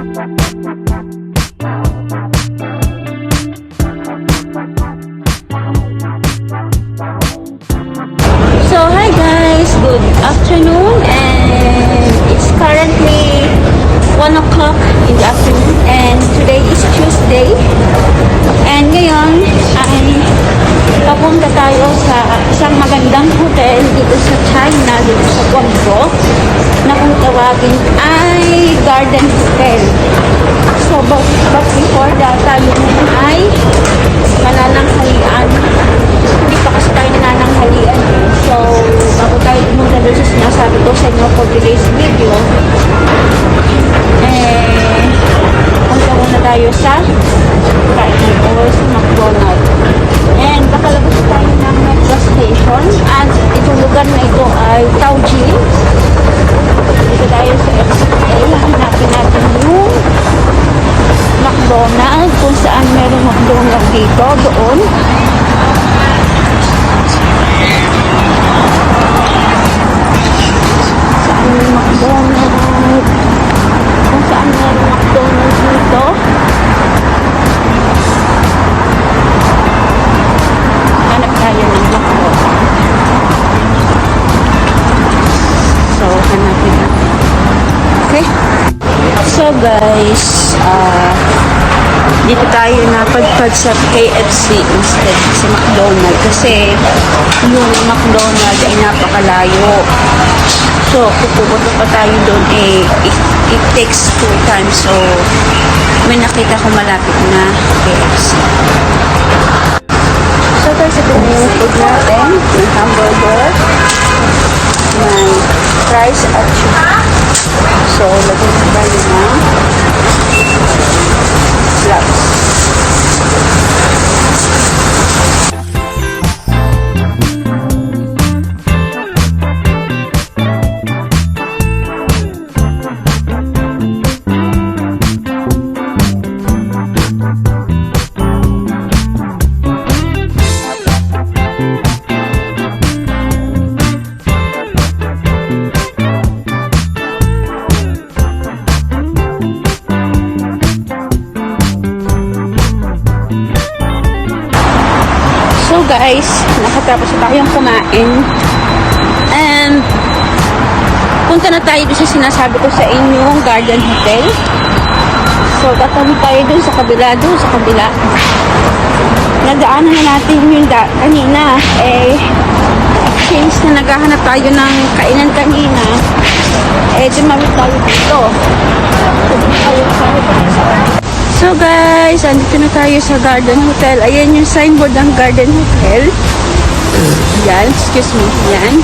So hi guys, good afternoon, and it's currently 1 o'clock in the afternoon, and today is Tuesday, and ngayon ay papunta tayo sa isang magandang hotel dito sa China, dito sa Guangzhou, na kung tawagin ay Garden Hotel. So but before that, tayo ay manananghalian. Hindi pa kasi tayo nananghalian. So bago tayo pumunta doon sa sinasabi ko sa inyo for today's video, punta muna tayo sa Garden o sa McDonald's. And pakalabas tayo ng metro station, at itong lugar na ito ay Taoji. Dito tayo sa exit A. Hanapin natin yung McDonald's, kung saan merong McDonald's dito, doon. Saan yung McDonald's? Kung saan merong McDonald's dito. Hanap tayo ng McDonald's. So, hanapin natin. Okay? So guys, dito tayo napadpad sa KFC instead sa McDonald's, kasi yung McDonald's ay napakalayo. So kung pupunta pa tayo doon, it takes 2 times. So may nakita ko malapit na KFC. So guys, ito na yung food natin, yung hamburger, may fries at chicken. So lagyan na tayo ng gloves. So guys, nakatapos na tayong kumain, and punta na tayo doon sa sinasabi ko sa inyong Garden Hotel. So tatawid tayo doon sa kabila. Nadaanan na natin yung kanina, since na naghahanap tayo ng kainan kanina, dumawid tayo dito. So guys, andito na tayo sa Garden Hotel. Ayan yung signboard ng Garden Hotel. Yan, excuse me, yan.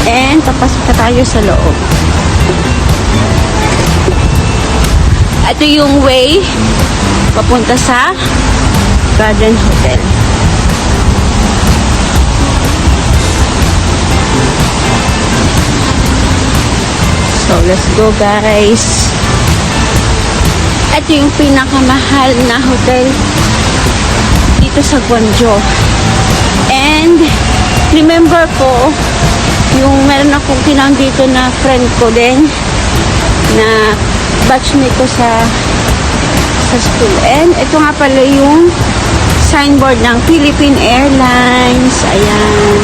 And papasok na tayo sa loob. Ito yung way papunta sa Garden Hotel. So let's go guys. Ito yung pinakamahal na hotel dito sa Guangzhou. And remember ko, yung meron akong tinawag dito na friend ko din, na batchmate ko sa school. And ito nga pala yung signboard ng Philippine Airlines. Ayan.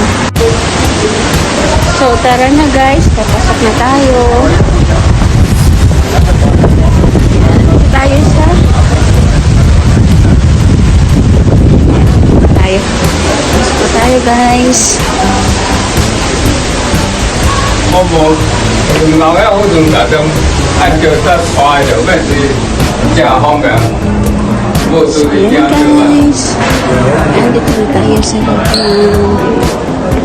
So tara na guys, papasok na tayo. Tayo guys. Ayan guys, andito na tayo sa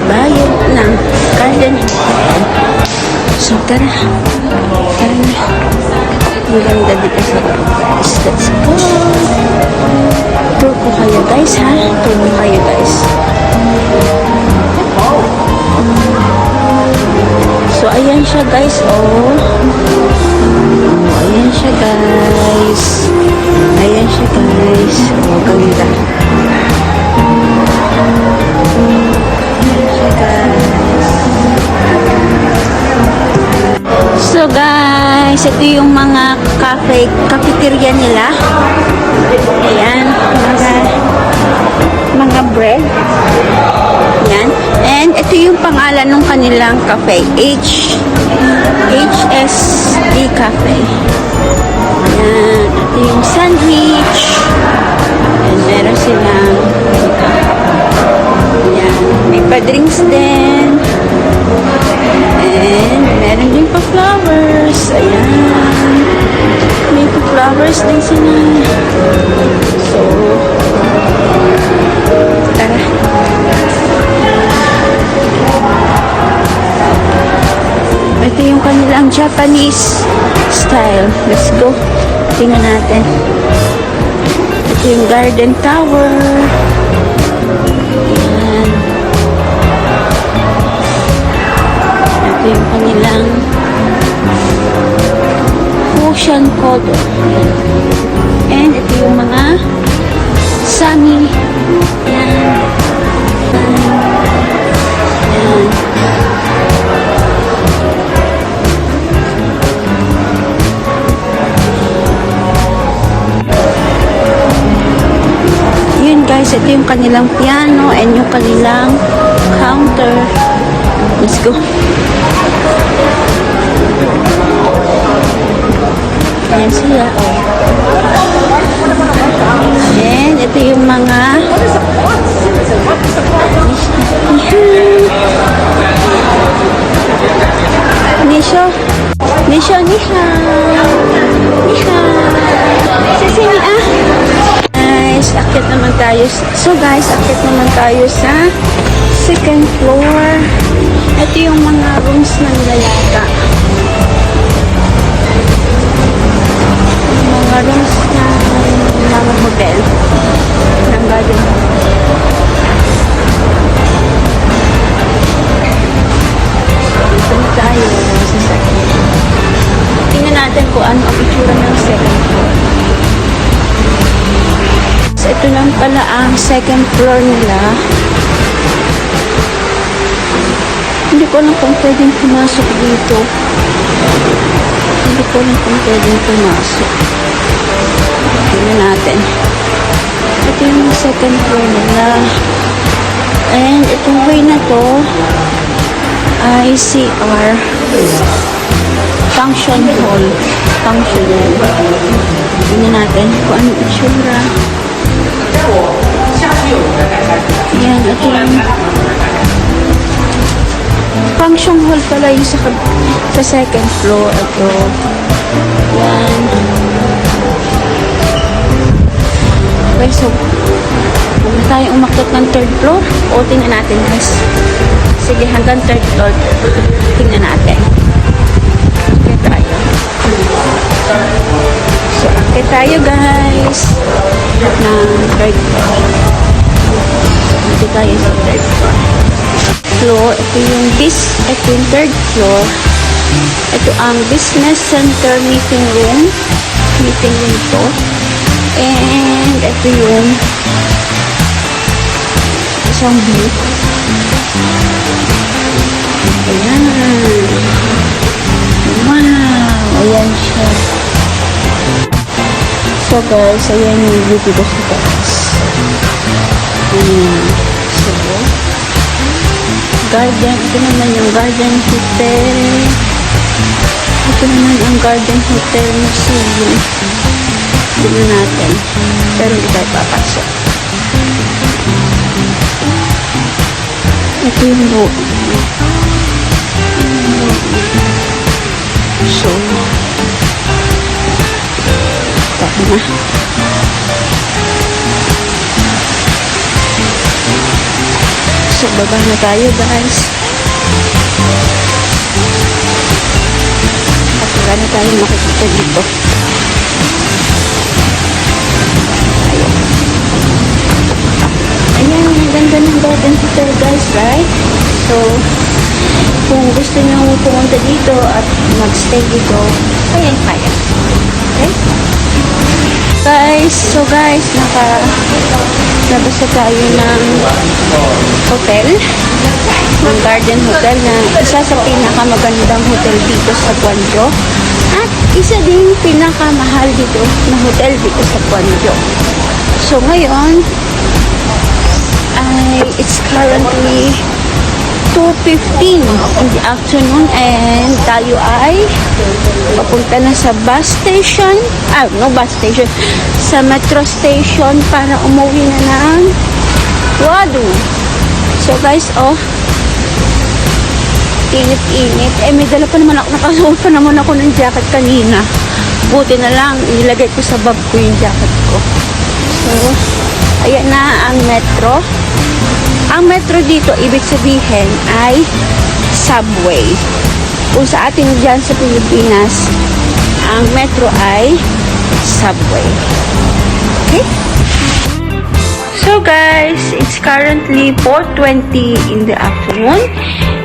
bayad ng Garden Hotel. So tara na. Ang ganda dito sa guys. Let's go. Tour ko kayo guys, ha? Tour ko kayo guys. So ayan siya guys, oh. Ayan siya guys. Ayan siya guys. Oh, ganda. Ayan siya guys. So guys, ito yung mga cafe, cafeteria nila. Ayan, mga bread. Ayan. And ito yung pangalan ng kanilang cafe. HSE Cafe. Ayan. Ito yung sandwich. And meron silang ayan. May pa-drinks din. And meron din pa flowers. Ayan. May pa flowers din sila. So, tara. Ito yung kanilang Japanese style. Let's go. Tingnan natin. Ito yung garden tower. Ayan. Ito yung kanilang ocean codo. And ito yung mga sunny. Ayan. Ayan. Yun guys, ito yung kanilang piano and yung kanilang counter. Let's go. Ayan sila. And ito yung mga Nisho. Nisho, niha. Niha. Sisini ah. Guys, akit naman tayo. So guys, akit naman tayo sa second floor. Ito yung mga rooms ng lalata. Mga rooms na mga hotel ng garden. Dito na tayo sa second. Tingnan natin kung ano ang itsura ng second floor. So, ito lang pala ang second floor nila. Hindi ko alam kung pwedeng pumasok dito. Hindi ko alam kung pwedeng pumasok. Tingnan natin. Ito yung second floor nila. And itong way na to ay CR. Function hall. Function hall. Tingnan natin kung ano itsura. Yan, ito yung function hall pala yung sa second floor. Ito. Yan. Okay, so huwag tayong umakit ng third floor. O, tingnan natin guys. Sige, hanggang third floor. Tingnan natin. Okay tayo. So, okay tayo guys. Ng third floor. Ito tayo sa third floor. Ito yung third floor. Ito ang business center meeting room. Meeting room to. And ito yung isang view. Ayan. Wow! Ayan siya. So guys, ayan yung view dito sa taas. Ayan. So, garden. Ito naman yung garden hotel. Ito naman ang garden hotel museum. Tignan natin. Pero hindi tayo papasok. Ito yung room. So, tayo na. So, baba na tayo guys. At wala na tayo makikita dito. Ayan, ang ganda ng garden hotel guys, right? So, kung gusto nyo pumunta dito at mag-stay dito, kaya. Okay? Guys, so guys, labas na tayo ng hotel, ng garden hotel na isa sa pinakamagandang hotel dito sa Guangzhou. At isa din pinakamahal dito na hotel dito sa Guangzhou. So ngayon, it's currently 2:15 in the afternoon and tayo ay papunta na sa bus station. No bus station. Sa metro station para umuwi na ng Wadu. So guys, init-init. May dala pa naman ako. Nakasuot pa naman ako ng jacket kanina. Buti na lang, nilagay ko sa bag ko yung jacket ko. So, ayan na ang metro. Ang metro dito, ibig sabihin ay subway. Kung sa atin dyan sa Pilipinas, ang metro ay subway. Okay? So guys, it's currently 4:20 in the afternoon.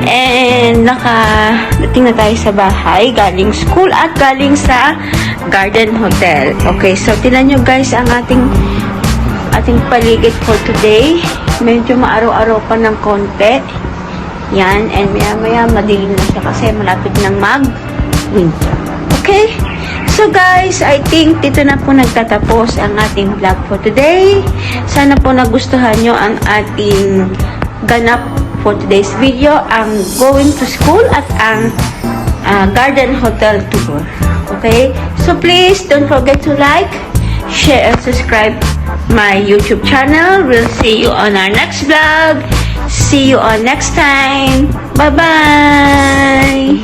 And nakadating na tayo sa bahay, galing school at galing sa Garden Hotel. Okay, so tingnan nyo guys ang ating paligid for today. Medyo maaraw-araw pa ng konti. Yan, and maya-maya madilim na siya kasi malapit ng mag-winter. Okay? So guys, I think dito na po nagtatapos ang ating vlog for today. Sana po nagustuhan nyo ang ating ganap for today's video, ang going to school at ang Garden Hotel tour. Okay? So please don't forget to like, share, and subscribe my YouTube channel. We'll see you on our next vlog. See you on next time. Bye-bye!